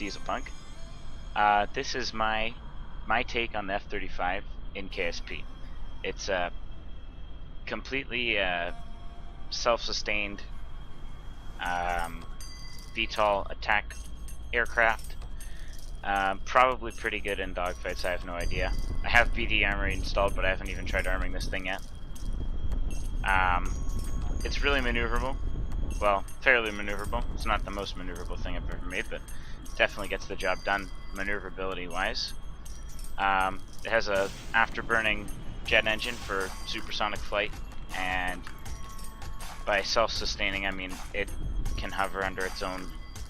Deizelpunk. This is my take on the F-35 in KSP. It's a completely self-sustained VTOL attack aircraft. Probably pretty good in dogfights, I have no idea. I have BD Armoury installed, but I haven't even tried arming this thing yet. It's really maneuverable. Well, fairly maneuverable. It's not the most maneuverable thing I've ever made, but it definitely gets the job done maneuverability-wise. It has a afterburning jet engine for supersonic flight, and by self-sustaining, I mean it can hover under its own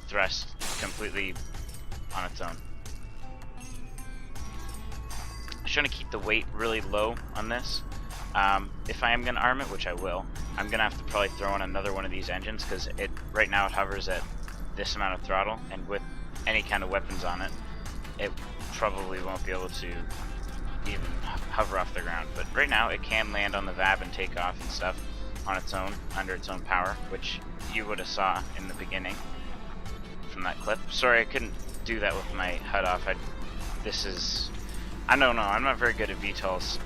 thrust completely on its own. I'm trying to keep the weight really low on this. If I am going to arm it, which I will, I'm going to have to probably throw in another one of these engines, because right now it hovers at this amount of throttle, and with any kind of weapons on it, it probably won't be able to even hover off the ground. But right now it can land on the VAB and take off and stuff on its own, under its own power, which you would have saw in the beginning from that clip. Sorry, I couldn't do that with my HUD off. I don't know, I'm not very good at VTOLs,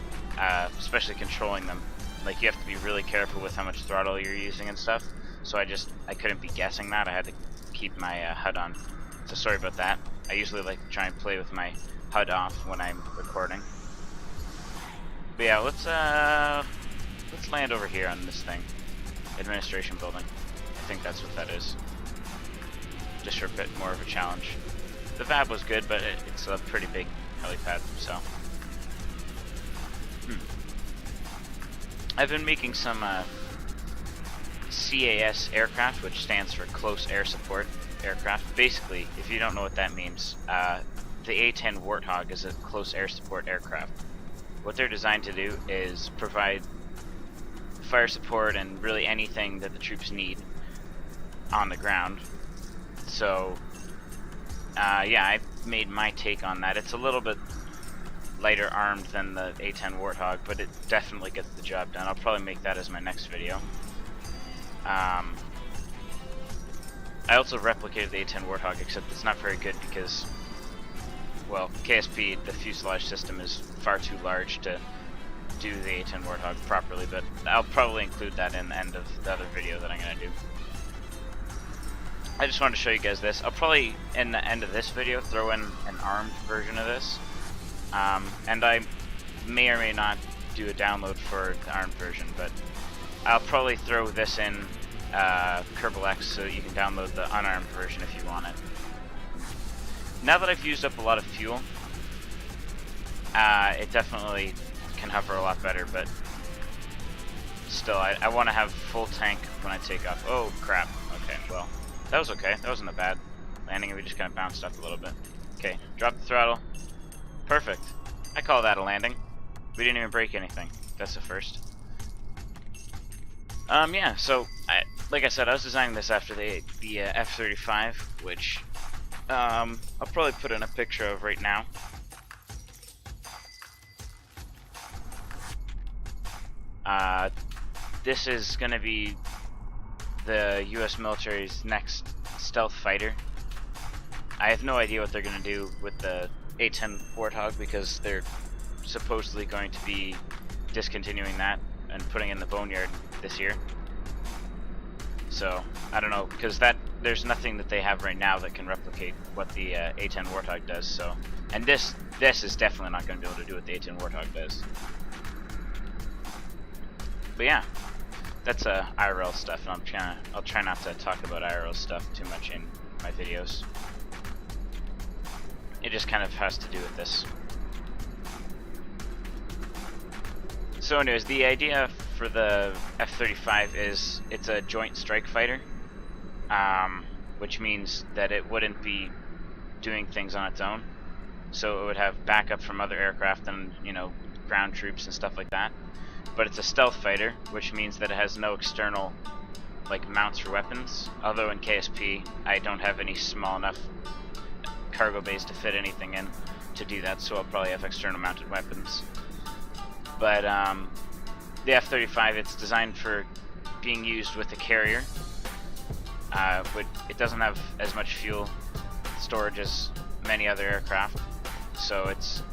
especially controlling them. Like, you have to be really careful with how much throttle you're using and stuff, so I couldn't be guessing that. I had to keep my HUD on, so sorry about that. I usually like to try and play with my HUD off when I'm recording. But yeah, let's land over here on this thing. Administration building. I think that's what that is. Just for a bit more of a challenge. The VAB was good, but it's a pretty big helipad, so. I've been making some CAS aircraft, which stands for Close Air Support aircraft. Basically, if you don't know what that means, the A-10 Warthog is a close air support aircraft. What they're designed to do is provide fire support and really anything that the troops need on the ground. So, yeah, I made my take on that. It's a little bit lighter armed than the A-10 Warthog, but it definitely gets the job done. I'll probably make that as my next video. I also replicated the A-10 Warthog, except it's not very good because, well, KSP, the fuselage system is far too large to do the A-10 Warthog properly, but I'll probably include that in the end of the other video that I'm going to do. I just wanted to show you guys this. I'll probably, in the end of this video, throw in an armed version of this. And I may or may not do a download for the ARM version, but I'll probably throw this in Kerbal X so you can download the unarmed version if you want it. Now that I've used up a lot of fuel, it definitely can hover a lot better, but still, I want to have full tank when I take off. Oh crap, okay, well, that was okay, that wasn't a bad landing, we just kind of bounced up a little bit. Okay, drop the throttle. Perfect. I call that a landing. We didn't even break anything. That's a first. Yeah, so, like I said, I was designing this after the F-35, which I'll probably put in a picture of right now. This is going to be the US military's next stealth fighter. I have no idea what they're going to do with the A-10 Warthog, because they're supposedly going to be discontinuing that and putting in the Boneyard this year. So, I don't know, because there's nothing that they have right now that can replicate what the A-10 Warthog does, so. And this is definitely not going to be able to do what the A-10 Warthog does. But yeah, that's IRL stuff, and I'll try not to talk about IRL stuff too much in my videos. It just kind of has to do with this. So anyways, the idea for the F-35 is it's a joint strike fighter, which means that it wouldn't be doing things on its own. So it would have backup from other aircraft and, you know, ground troops and stuff like that. But it's a stealth fighter, which means that it has no external, like, mounts for weapons. Although in KSP, I don't have any small enough cargo bays to fit anything in to do that, so I'll probably have external mounted weapons. But the F-35, it's designed for being used with a carrier. But it doesn't have as much fuel, storage as many other aircraft, so it's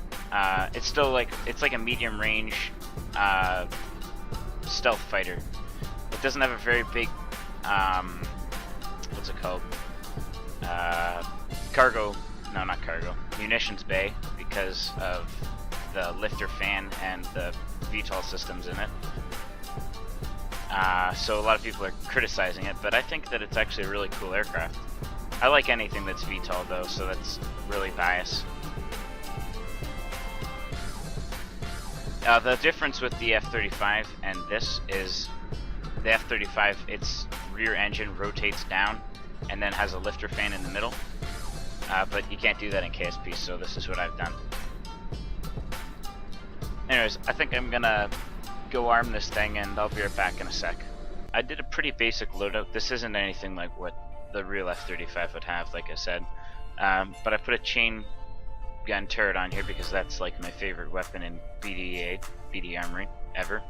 still like a medium range stealth fighter. It doesn't have a very big what's it called? Munitions bay, because of the lifter fan and the VTOL systems in it. So a lot of people are criticizing it, but I think that it's actually a really cool aircraft. I like anything that's VTOL though, so that's really biased. The difference with the F-35 and this is the F-35, its rear engine rotates down and then has a lifter fan in the middle. But you can't do that in KSP, so this is what I've done. Anyways, I think I'm gonna go arm this thing and I'll be right back in a sec. I did a pretty basic loadout. This isn't anything like what the real F-35 would have, like I said. But I put a chain gun turret on here because that's like my favorite weapon in BD Armoury ever.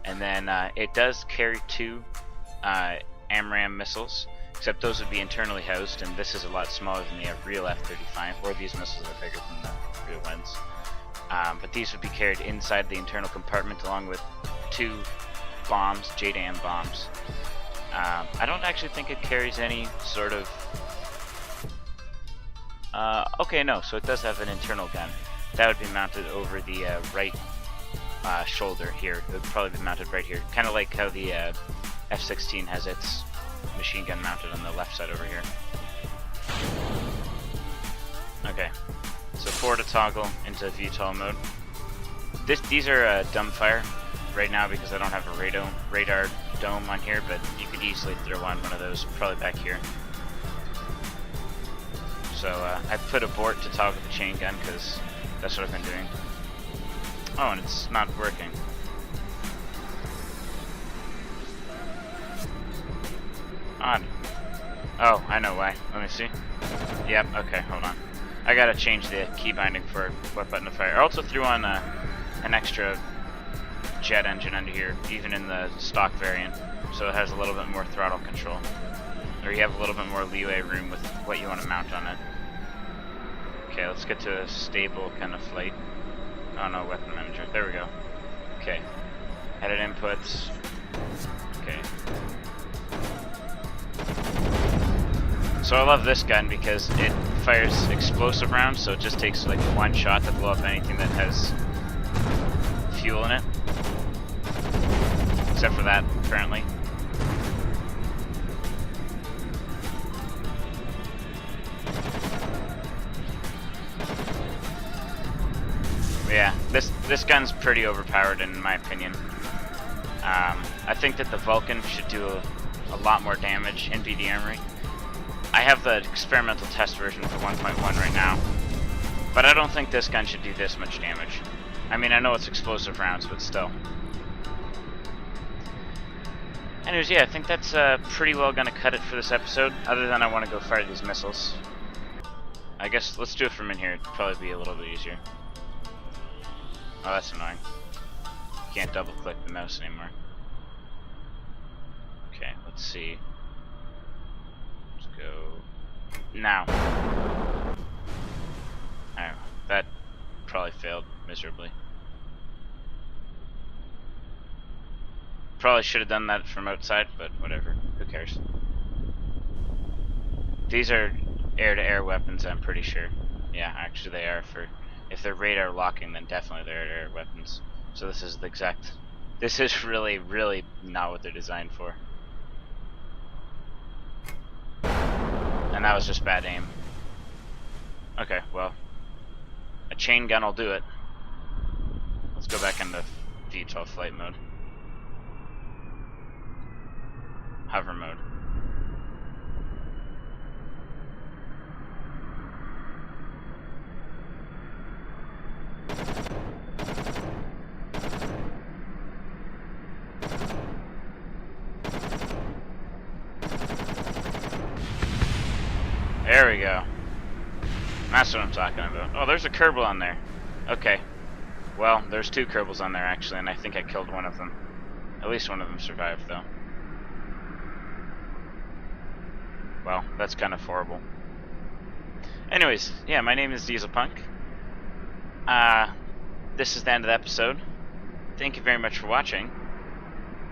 And then it does carry 2 AMRAAM missiles, except those would be internally housed, and this is a lot smaller than the real F-35, or these missiles are bigger than the real ones. But these would be carried inside the internal compartment along with 2 bombs, JDAM bombs. I don't actually think it carries any sort of... okay, no, so it does have an internal gun. That would be mounted over the right shoulder here. It would probably be mounted right here. Kind of like how the F-16 has its machine gun mounted on the left side over here. Okay, so 4 to toggle into VTOL mode. These are dumbfire right now because I don't have a radar dome on here, but you could easily throw on one of those probably back here. So I put abort to toggle the chain gun because that's what I've been doing. Oh, and it's not working. Odd. Oh, I know why. Let me see. Yep, okay, hold on. I gotta change the key binding for what button to fire. I also threw on an extra jet engine under here, even in the stock variant, so it has a little bit more throttle control. Or you have a little bit more leeway room with what you want to mount on it. Okay, let's get to a stable kind of flight. Oh no, weapon manager. There we go. Okay. Edit inputs. Okay. So I love this gun because it fires explosive rounds, so it just takes like 1 shot to blow up anything that has fuel in it. Except for that, apparently. Yeah, this gun's pretty overpowered in my opinion. I think that the Vulcan should do a lot more damage in BD Armoury. I have the experimental test version for 1.1 right now, but I don't think this gun should do this much damage. I mean, I know it's explosive rounds, but still. Anyways, yeah, I think that's pretty well gonna cut it for this episode, other than I want to go fire these missiles. I guess let's do it from in here, it'd probably be a little bit easier. Oh, that's annoying. Can't double click the mouse anymore. Okay, let's see. Let's go now. Oh, that probably failed miserably. Probably should have done that from outside, but whatever. Who cares? These are air-to-air weapons, I'm pretty sure. Yeah, actually they are. For if they're radar locking, then definitely they're air-to-air weapons. So this is the exact... This is really, really not what they're designed for. And that was just bad aim. Okay, well, a chain gun will do it. Let's go back into VTOL flight mode. Hover mode. There we go. That's what I'm talking about. Oh, there's a Kerbal on there. Okay. Well, there's 2 Kerbals on there actually, and I think I killed one of them. At least one of them survived, though. Well, that's kind of horrible. Anyways, yeah, my name is Deizelpunk. This is the end of the episode. Thank you very much for watching,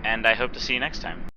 and I hope to see you next time.